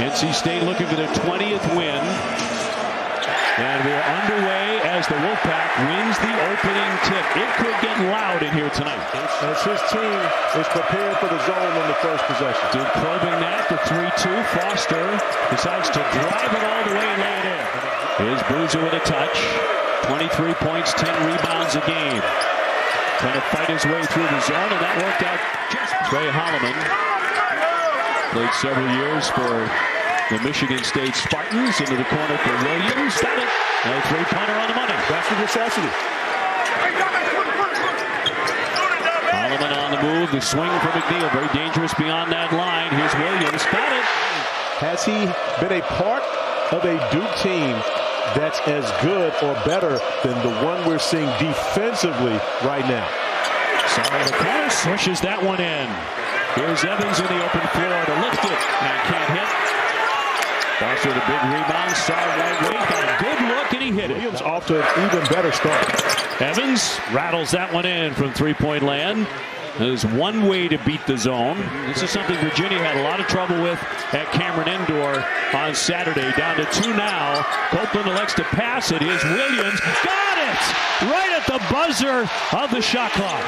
NC State looking for their 20th win. And we're underway as the Wolfpack wins the opening tip. It could get loud in here tonight. As his team is prepared for the zone on the first possession. Duke probing that, the 3-2. Foster decides to drive it all the way and lay it in. Here's Boozer with a touch. 23 points, 10 rebounds a game. Trying to fight his way through the zone, and that worked out just. Trey Holloman played several years for the Michigan State Spartans. Into the corner for Williams. Got it. A three-pointer on the money. That's the necessity. Holloman on the move. The swing for McNeil. Very dangerous beyond that line. Here's Williams. Got it. Has he been a part of a Duke team that's as good or better than the one we're seeing defensively right now? Sarr the corner. Swishes that one in. Here's Evans in the open floor to lift it. And can't hit. Foster with a big rebound. Sarr lightweight. Got a good look and he hit it. Williams off to an even better start. Evans rattles that one in from three-point land. There's one way to beat the zone. This is something Virginia had a lot of trouble with at Cameron Indoor on Saturday. Down to 2 now. Copeland elects to pass it. Here's Williams. Got it! Right at the buzzer of the shot clock.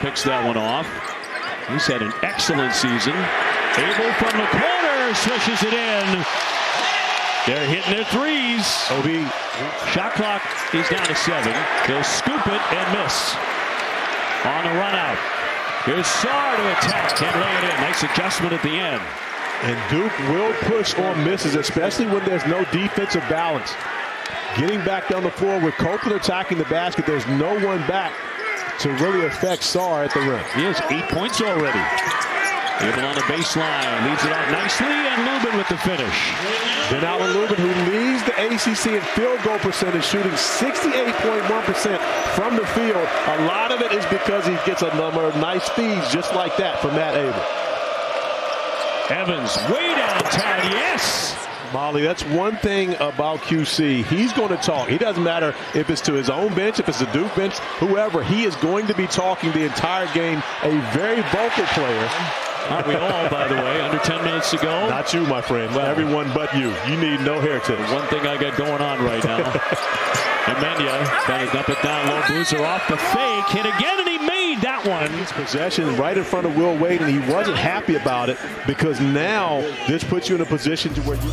Picks that one off. He's had an excellent season. Abel from the corner swishes it in. They're hitting their threes. OB. Shot clock is down to 7. They'll scoop it and miss. On the run out. Here's Sarr to attack and lay it in. Nice adjustment at the end. And Duke will push on misses, especially when there's no defensive balance. Getting back down the floor with Copeland attacking the basket, there's no one back to really affect Sarr at the rim. He has 8 points already. Even on the baseline, leaves it off nicely, and Lubin with the finish. Then Allen Lubin, who leads the ACC in field goal percentage, shooting 68.1% from the field. A lot of it is because he gets a number of nice feeds just like that from Matt Abel. Evans way downtown, yes! Molly, that's one thing about QC. He's going to talk. He doesn't matter if it's to his own bench, if it's the Duke bench, whoever. He is going to be talking the entire game. A very vocal player. Aren't we all, by the way, under 10 minutes to go? Not you, my friend. Well, everyone but you. You need no heritage. One thing I got going on right now. Emenya trying to dump it down low. Boozer off the fake. Hit again, and he made that one. Possession right in front of Will Wade, and he wasn't happy about it because now this puts you in a position to where you...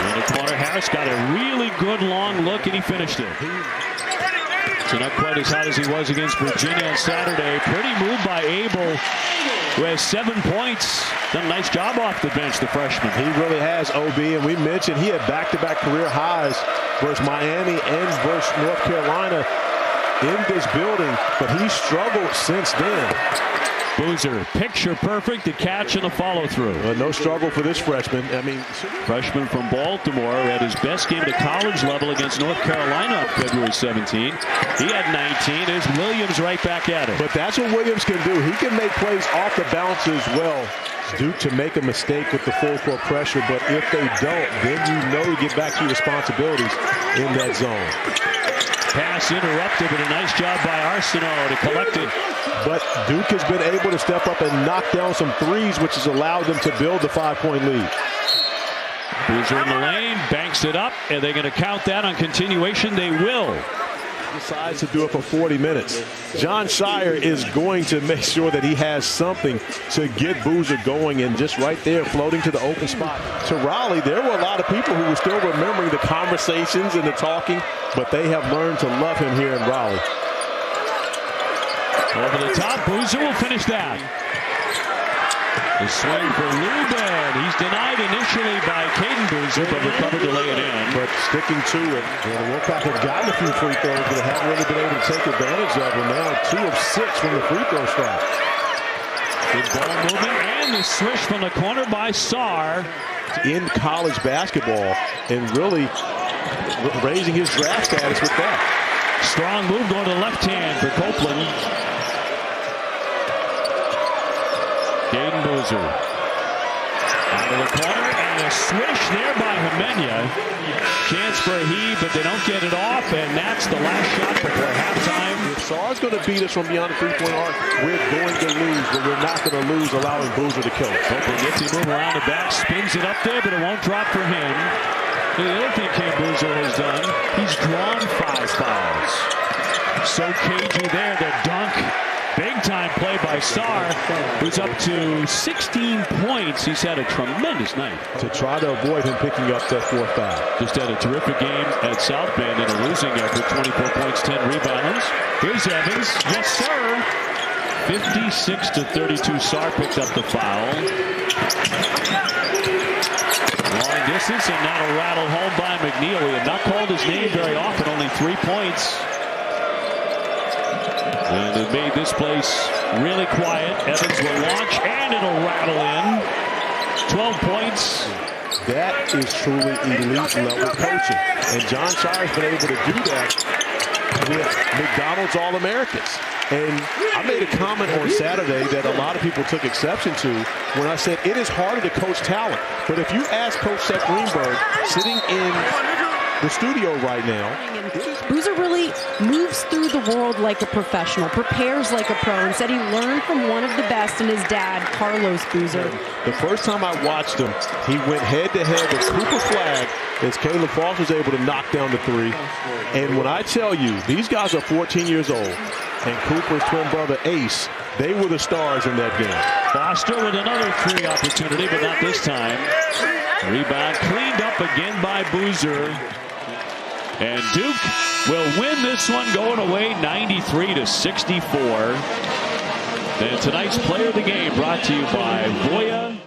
In the corner, Harris got a really good long look, and he finished it. So not quite as hot as he was against Virginia on Saturday. Pretty move by Abel, who has 7 points. Done a nice job off the bench, the freshman. He really has, OB, and we mentioned he had back-to-back career highs versus Miami and versus North Carolina in this building, but he struggled since then. Boozer, picture perfect, the catch and the follow-through. No struggle for this freshman. I mean, freshman from Baltimore had his best game at the college level against North Carolina on February 17. He had 19. There's Williams right back at it. But that's what Williams can do. He can make plays off the bounce as well. Duke to make a mistake with the full court pressure, but if they don't, then you know to get back to your responsibilities in that zone. Pass interrupted, but a nice job by Arsenault to collect it. But Duke has been able to step up and knock down some threes, which has allowed them to build the 5-point lead. Boozer in the lane, banks it up, and they're going to count that on continuation. They will. Decides to do it for 40 minutes. John Shire is going to make sure that he has something to get Boozer going, and just right there floating to the open spot. To Raleigh, there were a lot of people who were still remembering the conversations and the talking, but they have learned to love him here in Raleigh. Over the top, Boozer will finish that. The swing for Lubin. He's denied initially by Caden Boozer, but recovered to lay it in. But sticking to it. The Wolfpack have gotten a few free throws, but haven't really been able to take advantage of them. Now 2 of 6 from the free throw strike. Good ball movement, and the swish from the corner by Sarr. In college basketball, and really raising his draft status with that. Strong move going to the left hand for Copeland. Caden Boozer out of the corner, and a swish there by Emenya. Chance for a heave, but they don't get it off, and that's the last shot before halftime. Sarr's going to beat us from beyond the three-point arc. We're going to lose, but we're not going to lose allowing Boozer to kill it. Open gets him move around the back, spins it up there, but it won't drop for him. The other thing Cam Boozer has done, he's drawn 5 fouls. So cagey there, the dunk. Big time play by Sarr, who's up to 16 points. He's had a tremendous night. To try to avoid him picking up that 4th foul. Just had a terrific game at South Bend in a losing effort. 24 points, 10 rebounds. Here's Evans. Yes, sir. 56-32. Sarr picks up the foul. Long distance, and that'll rattle home by McNeil. He had not called his name very often. Only 3 points. And it made this place really quiet. Evans will launch, and it'll rattle in. 12 points. That is truly elite level coaching. And Jon Sarr's been able to do that with McDonald's All-Americans. And I made a comment on Saturday that a lot of people took exception to when I said it is harder to coach talent. But if you ask Coach Seth Greenberg, sitting in the studio right now, Boozer really moves through the world like a professional, prepares like a pro, and said he learned from one of the best in his dad, Carlos Boozer. The first time I watched him, he went head-to-head with Cooper Flagg as Caleb Frost was able to knock down the 3. And when I tell you, these guys are 14 years old, and Cooper's twin brother, Ace, they were the stars in that game. Foster with another 3 opportunity, but not this time. Rebound cleaned up again by Boozer. And Duke will win this one going away 93-64. And tonight's player of the game brought to you by Voya